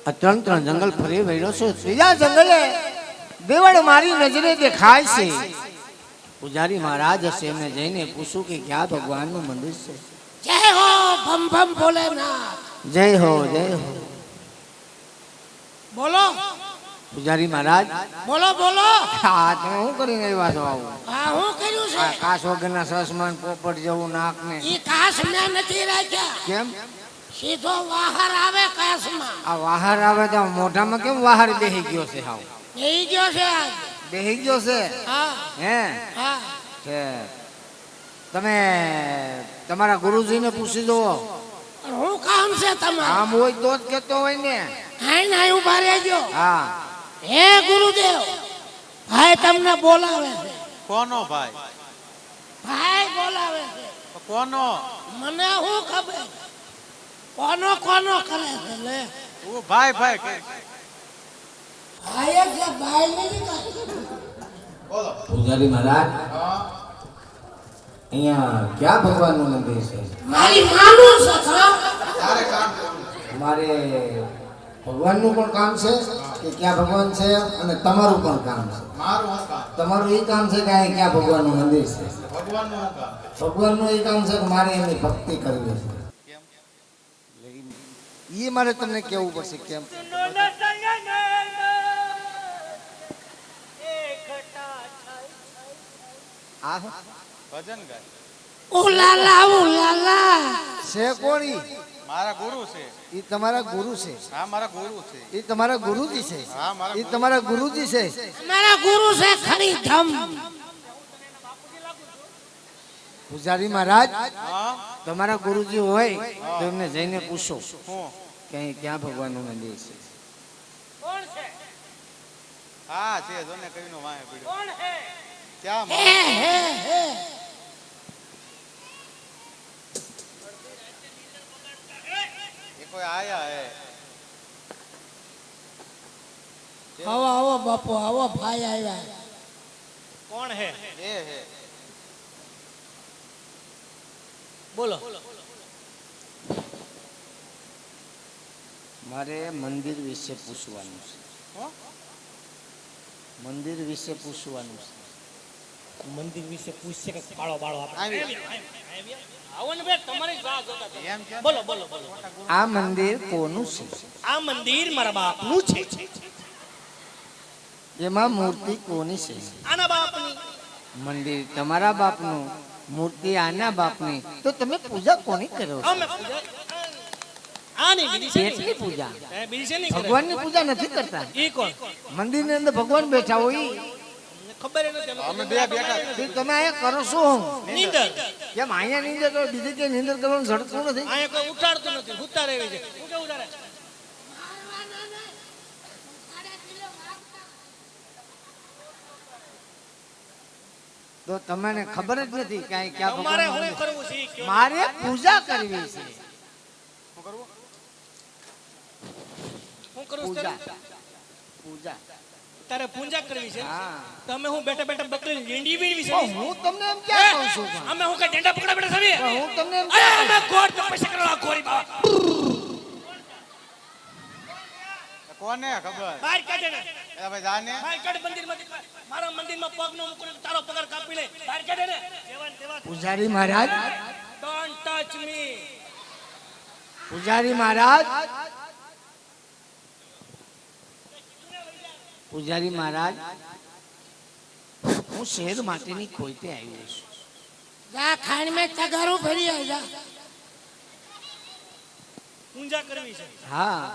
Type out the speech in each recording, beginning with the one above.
આ ત્રણ ત્રણ જંગલ ફરી વળ્યો છું, ત્રીજા જંગલે દેવળ મારી નજરે દેખાય છે. પૂજારી મહારાજ હશે, એમને જઈને પૂછું કે ક્યાં ભગવાનનું મંદિર છે. જય હો ભમ ભમ ભોલેનાથ. જય હો જય હો. બોલો પૂજારી મહારાજ. બોલો બોલો. હા તમે શું કરીને આવ્યા છો? આવું હા હું કર્યું છે? કાશ વગરના સસમાન પોપટ જેવું નાક ને. ઈ કાશ મેં નથી રાખ્યા. કેમ? સીધો વાહર આવે કાશમાં. આ વાહર આવે તો મોઢામાં કેમ વાહર બેહી ગયો છે? હાવ બેહી ગયો છે આજ. બેહી ગયો છે? હા હે હા. છે. તમે તમારા ગુરુજીને પૂછી જુઓ. શું કામ છે તમારું? આમ હોય તો જ કેતો હોય ને. હાઈ ના ઉભા રહેજો. હા. હે ગુરુદેવ, ભાઈ તમને બોલાવે છે. કોનો ભાઈ? ભાઈ બોલાવે છે. કોનો? મને શું ખબર કોનો કોનો કરે છે? લે ઓ ભાઈ ભાઈ કે ભાઈ એટલે ભાઈ નથી કરતો. બોલો. પૂજારી મહારાજ, હા અહીંયા ક્યાં ભગવાનનું મંદિર છે? મારી માનું છે હા. તારે કામ કરવું. મારે ભગવાનનું પણ કામ છે કે ક્યાં ભગવાન છે, અને તમારું પણ કામ છે. મારું હું કામ? તમારું એ કામ છે કે અહીં ક્યાં ભગવાનનું મંદિર છે. ભગવાનનું હું કામ? ભગવાનનું એ કામ છે કે મારે એની ભક્તિ કરવી છે. કેમ? એ મારે તમને કેવું પડશે. કેમ? આ ભજન ગાય. Ulala Ulala. છે કોણી? મારા ગુરુ છે. એ તમારા ગુરુ છે? હા મારા ગુરુ છે. એ તમારા ગુરુજી છે? હા મારા એ તમારા ગુરુજી છે? મારા ગુરુ છે ખરી ધમ. પૂજારી મહારાજ, હા તમારા ગુરુજી હોય તો એમને જઈને પૂછો હું કે અહીં ક્યાં ભગવાનનું મંદિર છે. કોણ છે? હા છે જોને કઈનો વાહે પડ્યો. કોણ છે? ક્યાં હે હે હે. એ કોઈ આયા હે? આવો આવો બાપુ આવો, ભાઈ આવ્યા. કોણ હે? એ હે. બોલો. મારે મંદિર વિશે પૂછવાનું છે. હો? મંદિર વિશે પૂછવાનું છે. મંદિર વિશે પૂછશે કે બાળો બાળો આવી આવો ને બે તમારી રાહ જોતા હતા. એમ કે બોલો બોલો બોલો. આ મંદિર કોનું છે? આ મંદિર મારા બાપનું છે. એમાં મૂર્તિ કોની છે? આના બાપની. મંદિર તમારા બાપનું, મૂર્તિ આના બાપની, તો તમે પૂજા કોની કરો છો? અમે પૂજા આની બીજી છે કેટલી પૂજા? એ બીજી છે નહીં કરે. ભગવાનની પૂજા નથી કરતા. ઈ કોણ? મંદિરની અંદર ભગવાન બેઠા હોય. ખબર ય નથી. અમે બે બેઠા. તે તમે અહીંયા કરો શું? નીંદર. કેમ અહીંયા નીંદર કરો? બીજી ક્યાંય નીંદર કરવાનું જડતું નથી? અહીંયા કોઈ ઉઠાડતું નથી. હુતા રહેવી છે. હું કે ઉઠાડે? તો તમને ખબર જ નથી કે અહીં ક્યાં તમારે ભગવાન શું કરવું છે ઈ કયો. મારે પૂજા કરવી છે. શું કરવું? શું કરવું છે પૂજા તારે? પૂજા. તારે પૂજા કરવી છે. હા. તમે હું બેઠા બેઠા બકરી લીંડી વીણવી છે. પણ હું તમને એમ ક્યાં કહું છું? પણ અમે હું કઈ ડંડા પકડા બેઠા સવી. હું તમને એમ અરે ક્યાં અમે ગોળ તપસ્યા કરવા ગોરી બાવા. કોને ખબર? બહાર કાઢે ને. એ ભાઈ જાને. બહાર કાઢ મંદિરમાંથી. મારા મંદિરમાં પગ નો મૂકો તો તારો પગાર કાપી લે. બહાર કાઢે ને. જેવાન તેવા. પૂજારી મહારાજ, ડોન્ટ ટચ મી. પૂજારી મહારાજ, પૂજારી મહારાજ, હું શેર માટેની ખોઈતે આવ્યો છું. જા ખાણ મે તગારું ભરી આવ જા. પૂજા કરવી છે. હા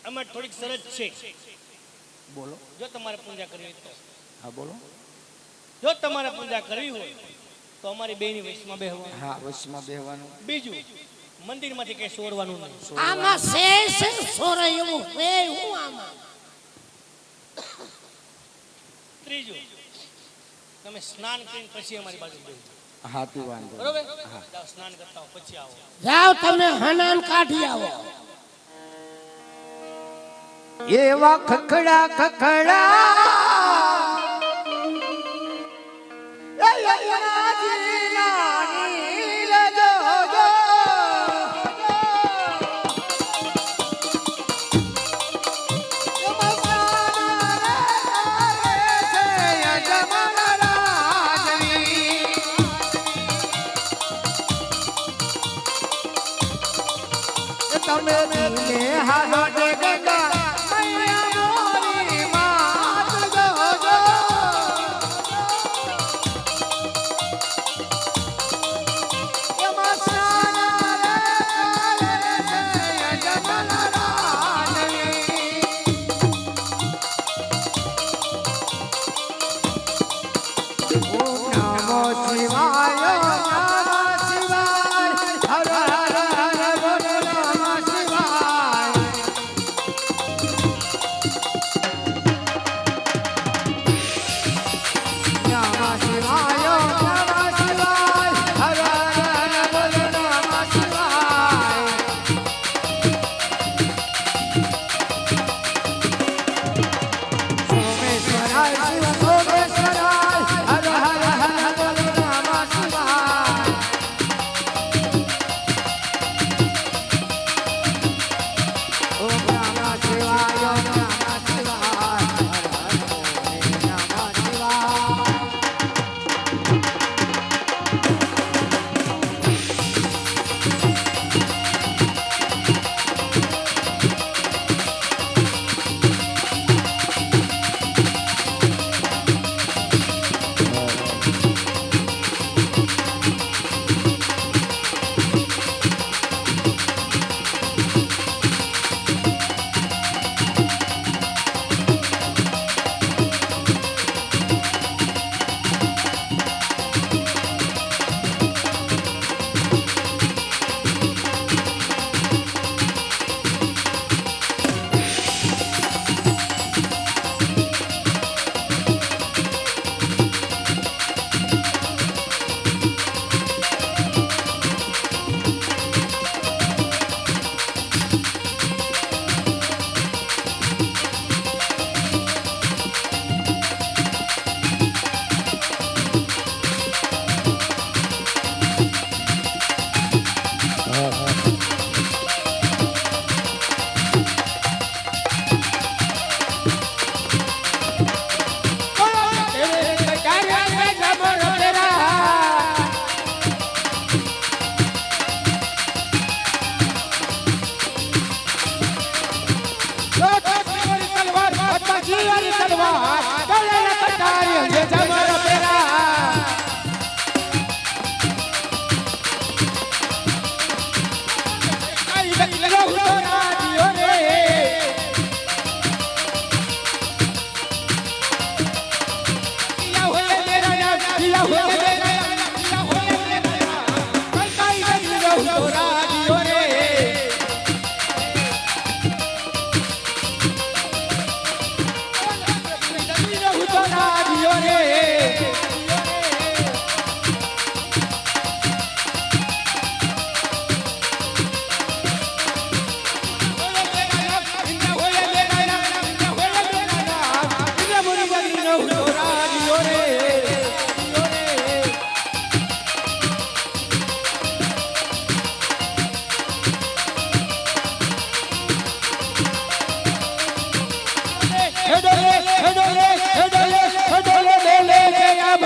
અમે થોડીક સરસ છે. બોલો. જો તમારે પૂજા કરવી હોય તો. હા બોલો. જો તમારે પૂજા કરવી હોય તો અમારી બેની વૈશમાં બેહવાનું. હા વચમાં બેહવાનું. બીજું મંદિરમાંથી કઈ સોરવાનું નહીં. આમાં છે સોરે એવું બે હું આમાં. ત્રીજું તમે સ્નાન કરીને પછી અમારી બાજુ બેસો. હાથી વાંધો. બરોબર? જાઓ સ્નાન કરતા હો પછી આવો. જાઓ તમે હનાન કાઢી આવો. એવા ખખડા ખખડા નમો શિવાય નમઃ શિવાય હર હર હર બોલો નમઃ શિવાય નમઃ શિવાય નમઃ શિવાય હર હર હર બોલો નમઃ શિવાય સોમેશ્વરાય શિવ સોમેશ્વરાય હર હર હર બોલો નમઃ શિવાય ઓમ નમઃ શિવાય ઓમ નમઃ શિવાય હર હર બોલે નમઃ શિવાય હેડોલે હેડોલે હેડોલે હેડોલે લે લે જયા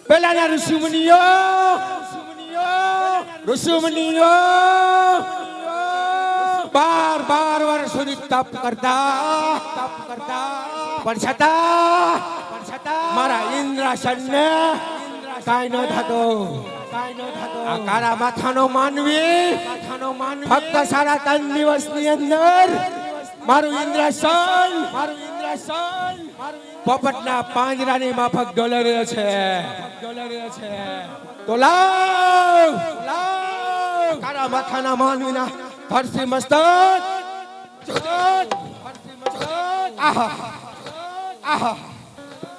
પેલાના ઋષિમુનિઓ 12 વર્ષ સુધી તપ કરતા પણ છતાં મારા ઇન્દ્રાસનને કાંઈ ન થતો. આ કાળા માથાનો માનવી ફક્ત 3.5 દિવસની અંદર મારું ઇન્દ્રાસન પોપટના પાંજરાની માફક ડોલર છે. તો લાવ કાળા માથાના માનવીના ધરતી મસ્તક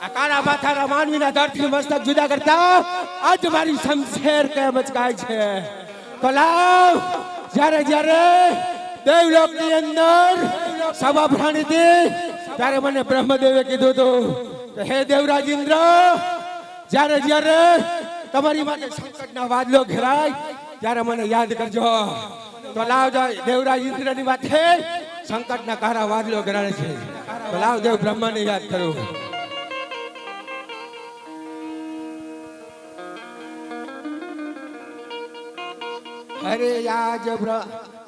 આ કાળા માથાના માનવીના ધરતી મસ્તક જુદા કરતા આજ મારી શમશેર કેમ મચકાય છે. તો લાવ જ્યારે દેવલોકની અંદર સભા ભરાણી હતી ત્યારે મને બ્રહ્મદેવે કીધું હતું કે હે દેવરાજ ઇન્દ્ર, જ્યારે તમારી માટે સંકટના વાદળો ઘેરાય ત્યારે મને યાદ કરજો. તો લાવ દેવરાજ ઇન્દ્રની માથે સંકટના કાળા વાદળો ઘેરાય છે. તો લાવ દેવ બ્રહ્માને યાદ કરું.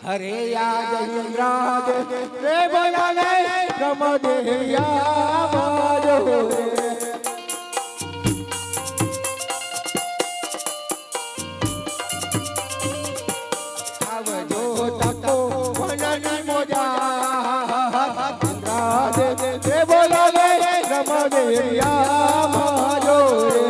હરે યાજ ઇન્દ્રાદ રે બોલાવે બ્રહ્મદેવ્યા બાજો રે. આવજો તકો વનની મોજા ઇન્દ્રાદ રે બોલાવે બ્રહ્મદેવ્યા બાજો રે.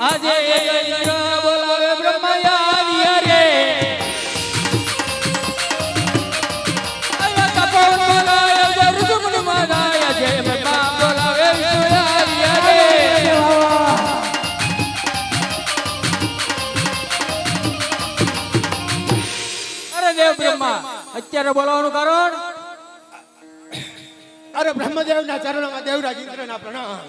આજે ઇન્દ્ર બોલાવે બ્રહ્મયા રે આયા તપોવન બોલાવે જે ઋષિમુનિ મગાય જે બ્રહ્મા બોલાવે વિષ્ણુયા રે. અરે દેવ બ્રહ્મા અત્યારે બોલાવવાનું કારણ? અરે બ્રહ્મદેવના ચરણોમાં દેવરાજ ઇન્દ્રના પ્રણામ.